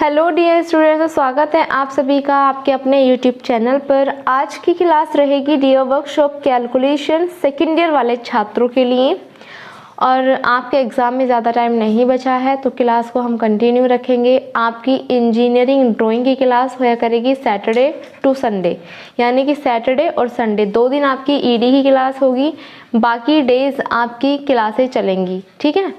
Hello dear students, स्वागत है आप सभी का आपके अपने यूट्यूब चैनल पर। आज की क्लास रहेगी dear workshop calculation second year वाले छात्रों के लिए और आपके एग्ज़ाम में ज़्यादा टाइम नहीं बचा है तो क्लास को हम कंटिन्यू रखेंगे। आपकी इंजीनियरिंग ड्राइंग की क्लास होया करेगी सैटरडे टू संडे, यानी कि सैटरडे और संडे 2 दिन आपकी ईडी की क्लास होगी, बाकी डेज आपकी क्लासें चलेंगी। ठीक है,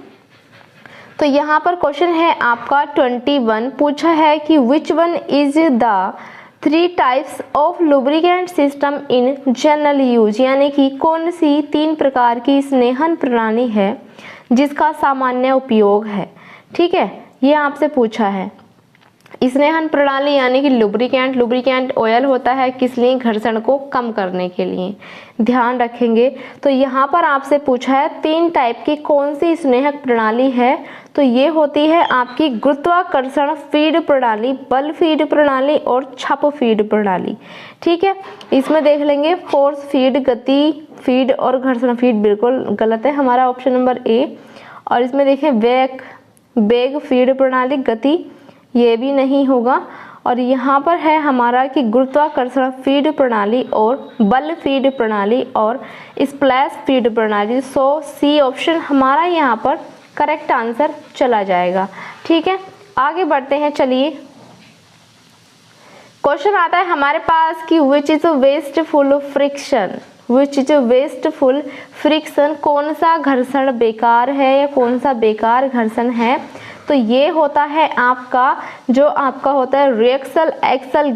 तो यहाँ पर क्वेश्चन है आपका 21, पूछा है कि which one is the 3 types of lubricant system in general use, यानी कि कौन सी 3 प्रकार की स्नेहन प्रणाली है जिसका सामान्य उपयोग है। ठीक है, ये आपसे पूछा है। स्नेहन प्रणाली यानी कि लुब्रिकेंट ऑयल होता है किस लिए? घर्षण को कम करने के लिए, ध्यान रखेंगे। तो यहाँ पर आपसे पूछा है 3 टाइप की कौन सी स्नेहक प्रणाली है, तो ये होती है आपकी गुरुत्वाकर्षण फीड प्रणाली, बल फीड प्रणाली और छप फीड प्रणाली। ठीक है, इसमें देख लेंगे फोर्स फीड, गति फीड और घर्षण फीड बिल्कुल गलत है हमारा ऑप्शन नंबर ए। और इसमें देखें वेग फीड प्रणाली, गति ये भी नहीं होगा। और यहाँ पर है हमारा कि गुरुत्वाकर्षण फीड प्रणाली और बल फीड प्रणाली और स्प्लैश फीड प्रणाली। सो सी ऑप्शन हमारा यहाँ पर करेक्ट आंसर चला जाएगा। ठीक है, आगे बढ़ते हैं। चलिए, क्वेश्चन आता है हमारे पास कि which is wasteful friction, which is wasteful friction, कौन सा घर्षण बेकार है या कौन सा बेकार घर्षण है। तो ये होता है आपका जो आपका होता है रेक्सल एक्सल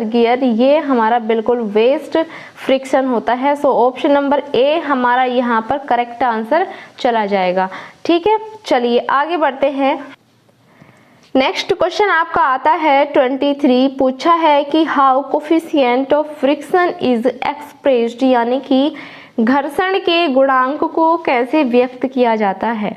गियर, ये हमारा बिल्कुल वेस्ट फ्रिक्शन होता है। सो ऑप्शन नंबर ए हमारा यहाँ पर करेक्ट आंसर चला जाएगा। ठीक है, चलिए आगे बढ़ते हैं। नेक्स्ट क्वेश्चन आपका आता है 23, पूछा है कि how coefficient of friction is expressed, यानी कि घर्षण के गुणांक को कैसे व्यक्त किया जाता है।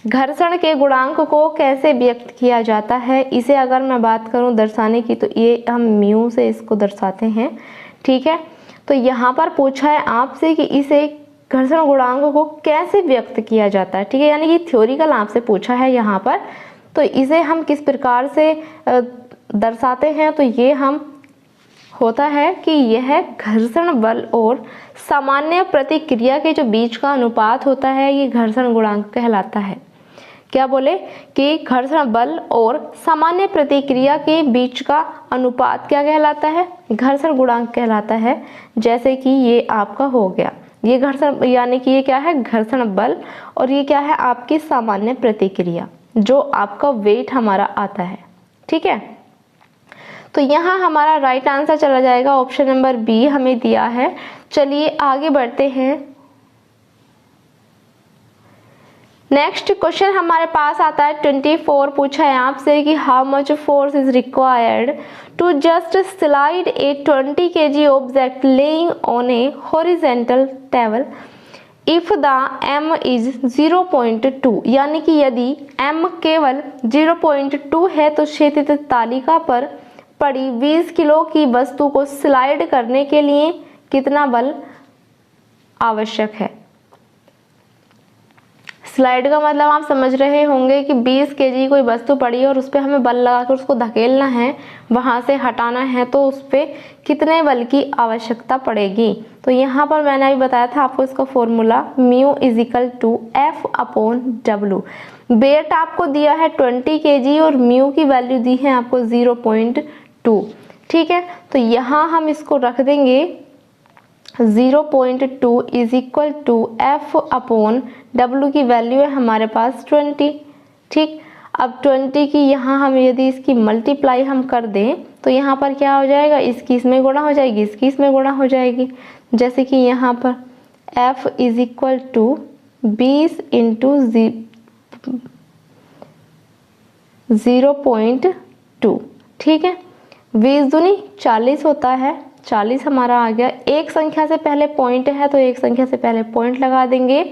घर्षण के गुणांक को कैसे व्यक्त किया जाता है, इसे अगर मैं बात करूं दर्शाने की तो ये हम म्यू से इसको दर्शाते हैं। ठीक है, तो यहाँ पर पूछा है आपसे कि इसे घर्षण गुणांक को कैसे व्यक्त किया जाता है। ठीक है, यानी कि थ्योरिकल आपसे पूछा है यहाँ पर, तो इसे हम किस प्रकार से दर्शाते हैं। तो ये हम होता है कि यह घर्षण बल और सामान्य प्रतिक्रिया के जो बीच का अनुपात होता है ये घर्षण गुणांक कहलाता है। क्या बोले कि घर्षण बल और सामान्य प्रतिक्रिया के बीच का अनुपात क्या कहलाता है? घर्षण गुणांक कहलाता है। जैसे कि ये आपका हो गया, ये घर्षण यानी कि ये क्या है? घर्षण बल, और ये क्या है? आपकी सामान्य प्रतिक्रिया जो आपका वेट हमारा आता है। ठीक है, तो यहाँ हमारा राइट आंसर चला जाएगा ऑप्शन नंबर बी हमें दिया है। चलिए आगे बढ़ते हैं। नेक्स्ट क्वेश्चन हमारे पास आता है 24, पूछा है आपसे कि how much force is required to just slide a 20 kg object lying on a horizontal table if the m is 0.2, यानी कि यदि m केवल 0.2 है तो क्षैतिज तालिका पर पड़ी 20 किलो की वस्तु को स्लाइड करने के लिए कितना बल आवश्यक है। स्लाइड का मतलब आप समझ रहे होंगे कि 20 kg कोई वस्तु पड़ी है और उस पर हमें बल लगाकर उसको धकेलना है, वहाँ से हटाना है, तो उस पर कितने बल की आवश्यकता पड़ेगी। तो यहाँ पर मैंने अभी बताया था आपको इसका formula mu is equal to F/W। Weight आपको दिया है 20 kg और म्यू की वैल्यू दी है आपको 0.2। ठीक है, तो यहाँ हम इसको रख देंगे 0.2 इज इक्वल टू F/W की वैल्यू है हमारे पास 20। ठीक, अब 20 की यहाँ हम यदि इसकी मल्टीप्लाई हम कर दें तो यहाँ पर क्या हो जाएगा? इसकी इसमें गुणा हो जाएगी, इसकी इसमें गुणा हो जाएगी। जैसे कि यहाँ पर F is equal to 20 into 0.2। ठीक है, 20 दूनी 40 होता है, 40 हमारा आ गया। एक संख्या से पहले पॉइंट है तो एक संख्या से पहले पॉइंट लगा देंगे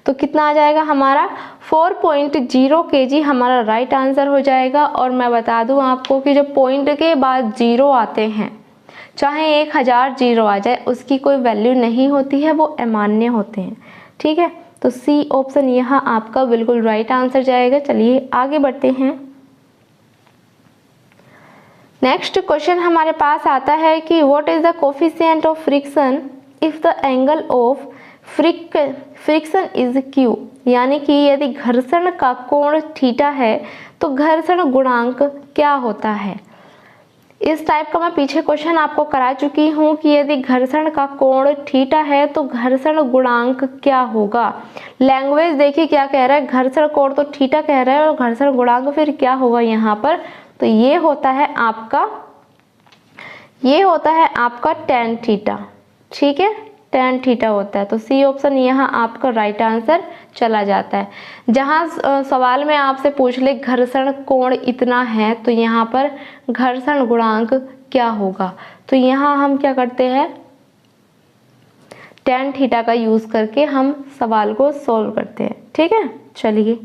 तो कितना आ जाएगा हमारा 4.0 kg हमारा राइट आंसर हो जाएगा। और मैं बता दूं आपको कि जो पॉइंट के बाद जीरो आते हैं, चाहे 1000 जीरो आ जाए, उसकी कोई वैल्यू नहीं होती है, वो अमान्य होते हैं। ठीक है, तो सी ऑप्शन यहाँ आपका बिल्कुल राइट आंसर जाएगा। चलिए आगे बढ़ते हैं। नेक्स्ट क्वेश्चन हमारे पास आता है कि what is the coefficient of friction if the angle of friction is Q, यानी कि यदि घर्षण का कोण थीटा है तो घर्षण गुणांक क्या होता है। इस टाइप का मैं पीछे क्वेश्चन आपको करा चुकी हूँ कि यदि घर्षण का कोण थीटा है तो घर्षण गुणांक क्या होगा। लैंग्वेज देखिए क्या कह रहा है, घर्षण कोण तो थीटा कह रहा है और घर्षण गुणांक फिर क्या होगा यहाँ पर, तो ये होता है आपका tan थीटा। ठीक है, tan थीटा होता है, तो सी ऑप्शन यहाँ आपका राइट आंसर चला जाता है। जहाँ सवाल में आपसे पूछ ले घर्षण कोण इतना है तो यहाँ पर घर्षण गुणांक क्या होगा, तो यहाँ हम क्या करते हैं tan थीटा का यूज करके हम सवाल को सॉल्व करते हैं। ठीक है, चलिए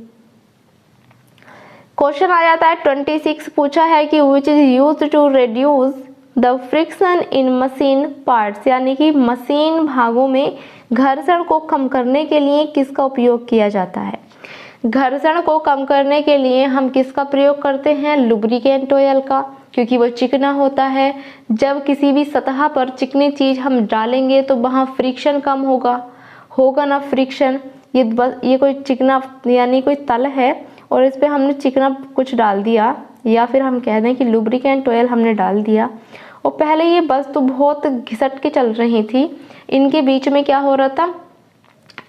क्वेश्चन आ जाता है 26, पूछा है कि which is used to reduce the friction in machine parts, यानी कि मशीन भागों में घर्षण को कम करने के लिए किसका उपयोग किया जाता है। घर्षण को कम करने के लिए हम किसका प्रयोग करते हैं, लुब्रिकेंट ऑयल का, क्योंकि वो चिकना होता है। जब किसी भी सतह पर चिकनी चीज हम डालेंगे तो वहाँ फ्रिक्शन कम होगा ना फ्रिक्शन। ये कोई चिकना यानी कोई तल है और इस पे हमने चिकना कुछ डाल दिया, या फिर हम कह दें कि लुब्रिकेंट ऑयल हमने डाल दिया, और पहले ये बस तो बहुत घिसट के चल रही थी, इनके बीच में क्या हो रहा था,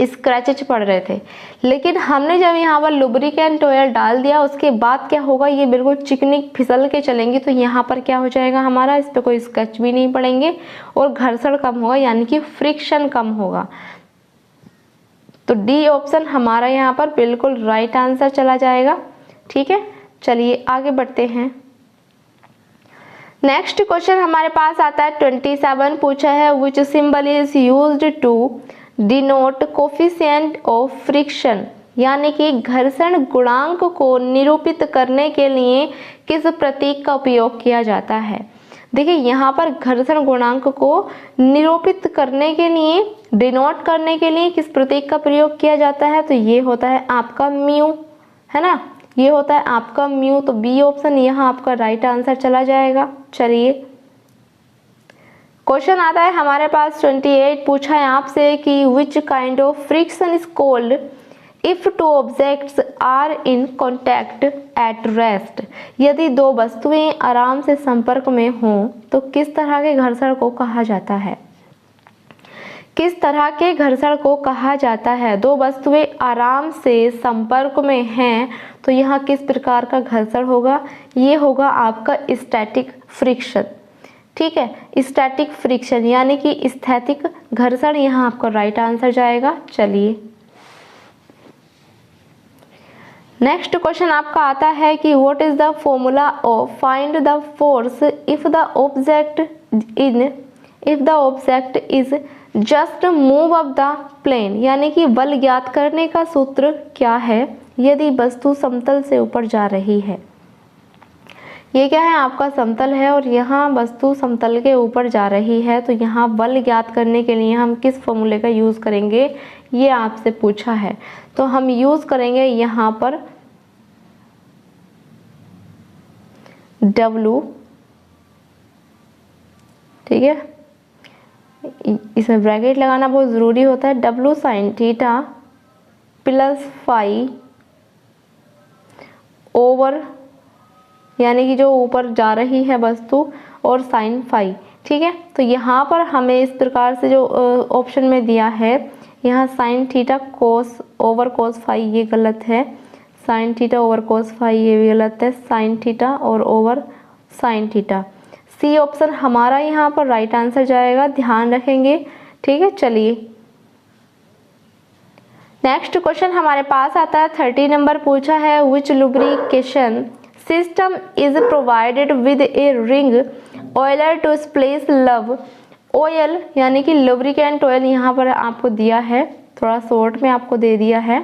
स्क्रैचेज पड़ रहे थे। लेकिन हमने जब यहाँ पर लुब्रिकेंट ऑयल डाल दिया उसके बाद क्या होगा, ये बिल्कुल चिकनी फिसल के चलेंगे, तो यहाँ पर क्या हो जाएगा हमारा, इस पर कोई स्क्रैच भी नहीं पड़ेंगे और घर्षण कम होगा, यानी कि फ्रिक्शन कम होगा। तो डी ऑप्शन हमारा यहाँ पर बिल्कुल राइट आंसर चला जाएगा। ठीक है, चलिए आगे बढ़ते हैं। नेक्स्ट क्वेश्चन हमारे पास आता है 27, पूछा है which symbol is used to denote coefficient of friction, यानी कि घर्षण गुणांक को निरूपित करने के लिए किस प्रतीक का उपयोग किया जाता है। देखिए यहाँ पर घर्षण गुणांक को निरूपित करने के लिए, डिनोट करने के लिए किस प्रतीक का प्रयोग किया जाता है, तो ये होता है आपका म्यू, है ना, ये होता है आपका म्यू। तो बी ऑप्शन यहाँ आपका राइट आंसर चला जाएगा। चलिए क्वेश्चन आता है हमारे पास 28, पूछा है आपसे कि which kind of friction is called if two objects are in contact at rest, यदि दो वस्तुएं आराम से संपर्क में हों तो किस तरह के घर्षण को कहा जाता है। किस तरह के घर्षण को कहा जाता है, दो वस्तुएं आराम से संपर्क में हैं तो यहाँ किस प्रकार का घर्षण होगा, ये होगा आपका स्टैटिक फ्रिक्शन। ठीक है, स्टैटिक फ्रिक्शन यानी कि स्थैतिक घर्षण, यहाँ आपका राइट आंसर जाएगा। चलिए नेक्स्ट क्वेश्चन आपका आता है कि what is the formula of find the force if the object is just move up the plane, यानी कि बल ज्ञात करने का सूत्र क्या है यदि वस्तु समतल से ऊपर जा रही है। ये क्या है, आपका समतल है और यहाँ वस्तु समतल के ऊपर जा रही है, तो यहाँ बल ज्ञात करने के लिए हम किस फॉर्मूले का यूज़ करेंगे, ये आपसे पूछा है। तो हम यूज़ करेंगे यहाँ पर W, ठीक है, इसमें ब्रैकेट लगाना बहुत ज़रूरी होता है, W sine theta plus phi over, यानी कि जो ऊपर जा रही है वस्तु, और साइन फाई। ठीक है, तो यहाँ पर हमें इस प्रकार से जो ऑप्शन में दिया है, यहाँ sine theta cos over cos phi ये गलत है, sine theta over cos phi ये भी गलत है, साइन थीटा और over sine theta. C option हमारा यहाँ पर राइट आंसर जाएगा, ध्यान रखेंगे। ठीक है, चलिए नेक्स्ट क्वेश्चन हमारे पास आता है 30 नंबर, पूछा है which lubrication system is provided with a ring oiler to splash lube oil, यानी कि लुब्रिकेंट ऑयल यहाँ पर आपको दिया है, थोड़ा शॉर्ट में आपको दे दिया है,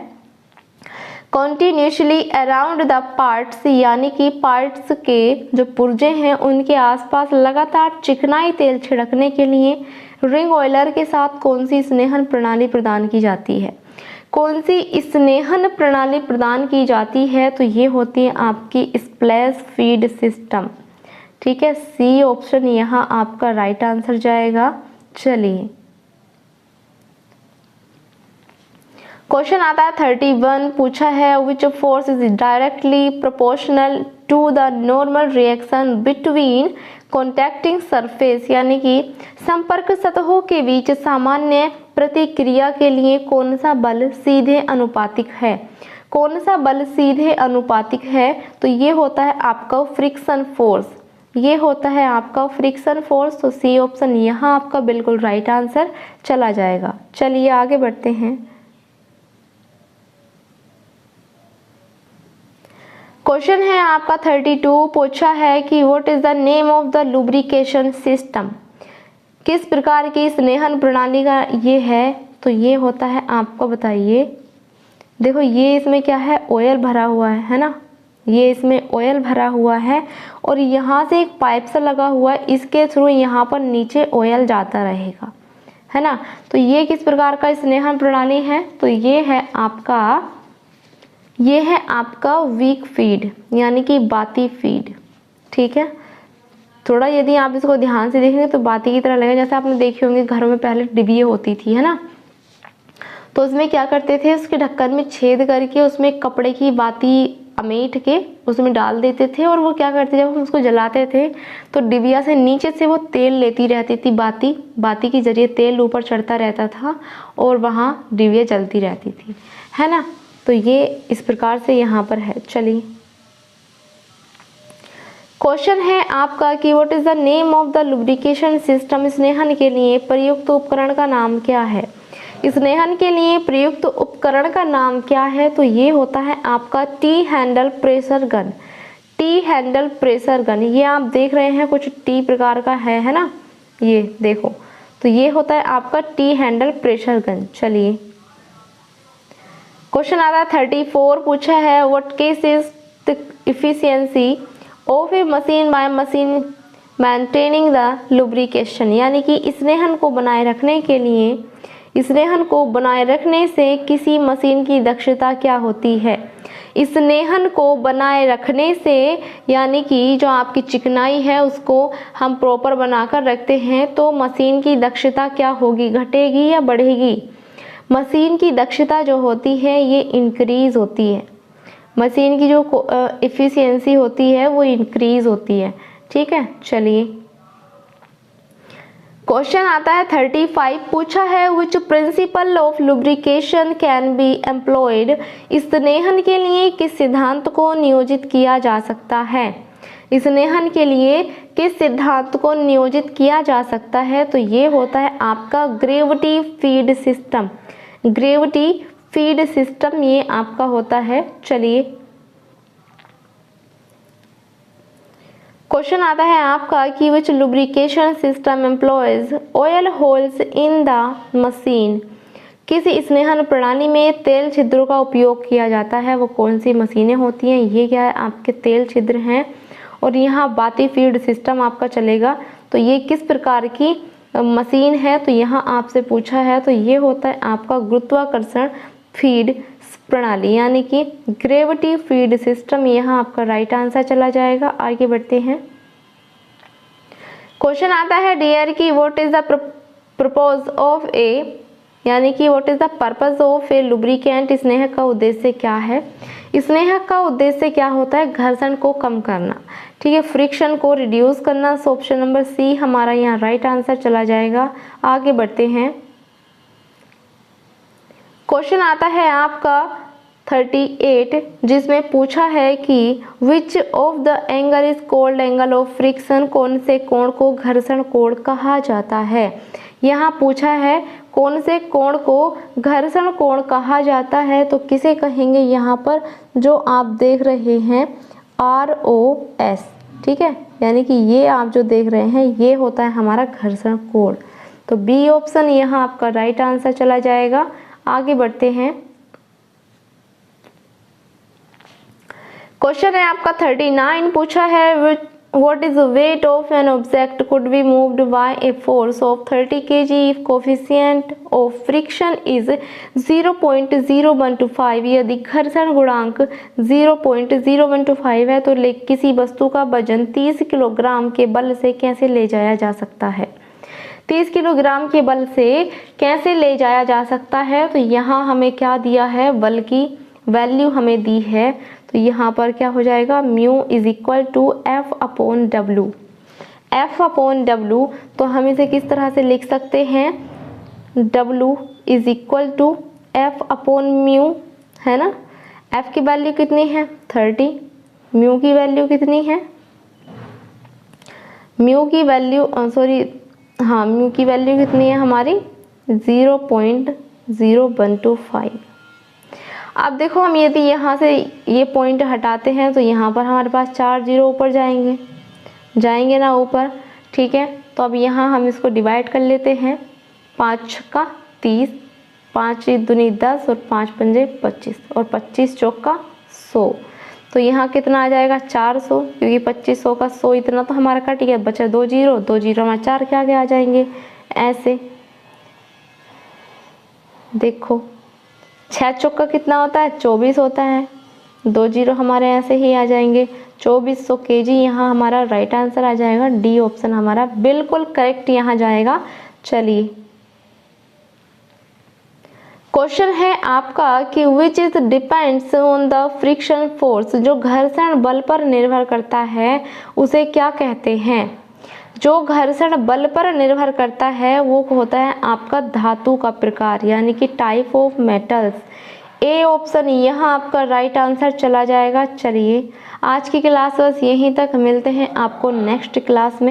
कॉन्टिन्यूसली अराउंड द पार्ट्स, यानी कि पार्ट्स के जो पुर्जे हैं उनके आसपास लगातार चिकनाई तेल छिड़कने के लिए रिंग ऑयलर के साथ कौन सी स्नेहन प्रणाली प्रदान की जाती है। कौन सी स्नेहन प्रणाली प्रदान की जाती है, तो ये होती है आपकी स्प्लैश फीड सिस्टम। ठीक है, सी ऑप्शन यहाँ आपका राइट आंसर जाएगा। चलिए क्वेश्चन आता है 31, पूछा है which force is directly proportional to the normal reaction between contacting surface, यानी कि संपर्क सतहों के बीच सामान्य प्रतिक्रिया के लिए कौन सा बल सीधे अनुपातिक है। कौन सा बल सीधे अनुपातिक है, तो ये होता है आपका फ्रिक्शन फोर्स, ये होता है आपका फ्रिक्शन फोर्स। तो सी ऑप्शन यहाँ आपका बिल्कुल राइट आंसर चला जाएगा। चलिए आगे बढ़ते हैं। क्वेश्चन है आपका 32, पूछा है कि what is the name of the lubrication system, किस प्रकार की स्नेहन प्रणाली का ये है, तो ये होता है आपको, बताइए। देखो ये इसमें क्या है, ऑयल भरा हुआ है ना, ये इसमें ऑयल भरा हुआ है और यहाँ से एक पाइप सा लगा हुआ है, इसके थ्रू यहाँ पर नीचे ऑयल जाता रहेगा, है ना। तो ये किस प्रकार का स्नेहन प्रणाली है, तो ये है आपका वीक फीड, यानी कि बाती फीड। ठीक है, थोड़ा यदि आप इसको ध्यान से देखेंगे तो बाती की तरह लगेगा। जैसे आपने देखी होंगे घरों में पहले डिबिया होती थी, है ना, तो उसमें क्या करते थे, उसके ढक्कन में छेद करके उसमें कपड़े की बाती अमेट के उसमें डाल देते थे और वो क्या करते, जब हम उसको जलाते थे तो डिबिया से नीचे से वो तेल लेती रहती थी, बाती के जरिए तेल ऊपर चढ़ता रहता था और वहाँ डिबिया जलती रहती थी, है ना। तो ये इस प्रकार से यहाँ पर है। चलिए क्वेश्चन है आपका कि what is the name of the lubrication system, स्नेहन के लिए प्रयुक्त उपकरण का नाम क्या है। स्नेहन के लिए प्रयुक्त उपकरण का नाम क्या है, तो ये होता है आपका T handle pressure gun. T handle pressure gun, ये आप देख रहे हैं कुछ टी प्रकार का है ना, ये देखो, तो ये होता है आपका टी हैंडल प्रेशर गन। चलिए क्वेश्चन आता है 34, पूछा है what case is the efficiency of A machine by machine maintaining the lubrication, यानी कि स्नेहन को बनाए रखने के लिए, स्नेहन को बनाए रखने से किसी मशीन की दक्षता क्या होती है। स्नेहन को बनाए रखने से, यानी कि जो आपकी चिकनाई है उसको हम प्रॉपर बनाकर रखते हैं तो मशीन की दक्षता क्या होगी, घटेगी या बढ़ेगी। मशीन की दक्षता जो होती है ये इंक्रीज होती है, मशीन की जो एफिशिएंसी होती है वो इंक्रीज होती है। ठीक है, चलिए क्वेश्चन आता है 35, पूछा है which principle of lubrication can be employed, स्नेहन के लिए किस सिद्धांत को नियोजित किया जा सकता है। स्नेहन के लिए किस सिद्धांत को नियोजित किया जा सकता है, तो ये होता है आपका gravity feed system. Gravity feed system ये आपका होता है। चलिए क्वेश्चन आता है आपका कि which lubrication system employs oil holes in the machine, किस स्नेहन प्रणाली में तेल छिद्रों का उपयोग किया जाता है, वो कौन सी मशीनें होती हैं। ये क्या है, आपके तेल छिद्र हैं और यहाँ बाती फीड सिस्टम आपका चलेगा। तो ये किस प्रकार की मशीन है, तो यहाँ आपसे पूछा है, तो ये होता है आपका गुरुत्वाकर्षण फीड प्रणाली, यानी कि ग्रेविटी फीड सिस्टम, यहाँ आपका राइट आंसर चला जाएगा। आगे बढ़ते हैं। क्वेश्चन आता है डियर की what is the purpose of a, यानी कि what is the purpose of a lubricant, स्नेहक का उद्देश्य क्या है। स्नेहक का उद्देश्य क्या होता है, घर्षण को कम करना, ठीक है, फ्रिक्शन को रिड्यूस करना। सो ऑप्शन नंबर सी हमारा यहाँ राइट आंसर चला जाएगा। आगे बढ़ते हैं। क्वेश्चन आता है आपका 38 जिसमें पूछा है कि which of the angle is called angle of friction, कौन से कोण को घर्षण कोण कहा जाता है। यहाँ पूछा है कौन से कोण को घर्षण कोण कहा जाता है, तो किसे कहेंगे, यहाँ पर जो आप देख रहे हैं ROS, ठीक है, यानी कि ये आप जो देख रहे हैं ये होता है हमारा घर्षण कोण। तो बी ऑप्शन यहाँ आपका राइट आंसर चला जाएगा। आगे बढ़ते हैं। क्वेश्चन है आपका 39, पूछा है What is the weight of an object could be moved by a force of 30 kg if coefficient of friction is 0.0125? यदि घर्षण गुणांक 0.0125 है तो किसी वस्तु का वजन 30 किलोग्राम के बल से कैसे ले जाया जा सकता है? 30 किलोग्राम के बल से कैसे ले जाया जा सकता है? तो यहाँ हमें क्या दिया है, बल की वैल्यू हमें दी है, तो यहाँ पर क्या हो जाएगा, mu is equal to F upon W. F upon W तो हम इसे किस तरह से लिख सकते हैं, W is equal to F upon mu, है ना। एफ की वैल्यू कितनी है 30, म्यू की वैल्यू कितनी है, म्यू की वैल्यू म्यू की वैल्यू कितनी है हमारी 0.0125। अब देखो हम यदि यहाँ से ये पॉइंट हटाते हैं तो यहाँ पर हमारे पास 4 जीरो ऊपर जाएंगे ना ऊपर, ठीक है। तो अब यहाँ हम इसको डिवाइड कर लेते हैं, 5 का 30, 5 दूनी 10 और 5 पंजे 25 और 25 चौका 100। तो यहाँ कितना आ जाएगा 400, क्योंकि 2500 का 100 इतना तो हमारा कट गया, बचा 2 जीरो हमारे 4 के आगे आ जाएंगे ऐसे। देखो 6 चौका कितना होता है 24 होता है, 2 जीरो हमारे ऐसे ही आ जाएंगे, 2400 kg यहाँ हमारा राइट आंसर आ जाएगा, डी ऑप्शन हमारा बिल्कुल करेक्ट यहाँ जाएगा। चलिए क्वेश्चन है आपका कि which is depends on the friction force, जो घर्षण बल पर निर्भर करता है उसे क्या कहते हैं? जो घर्षण बल पर निर्भर करता है वो होता है आपका धातु का प्रकार, यानी कि type of metals. A option यहाँ आपका राइट आंसर चला जाएगा। चलिए आज की क्लास बस यहीं तक, मिलते हैं आपको नेक्स्ट क्लास में।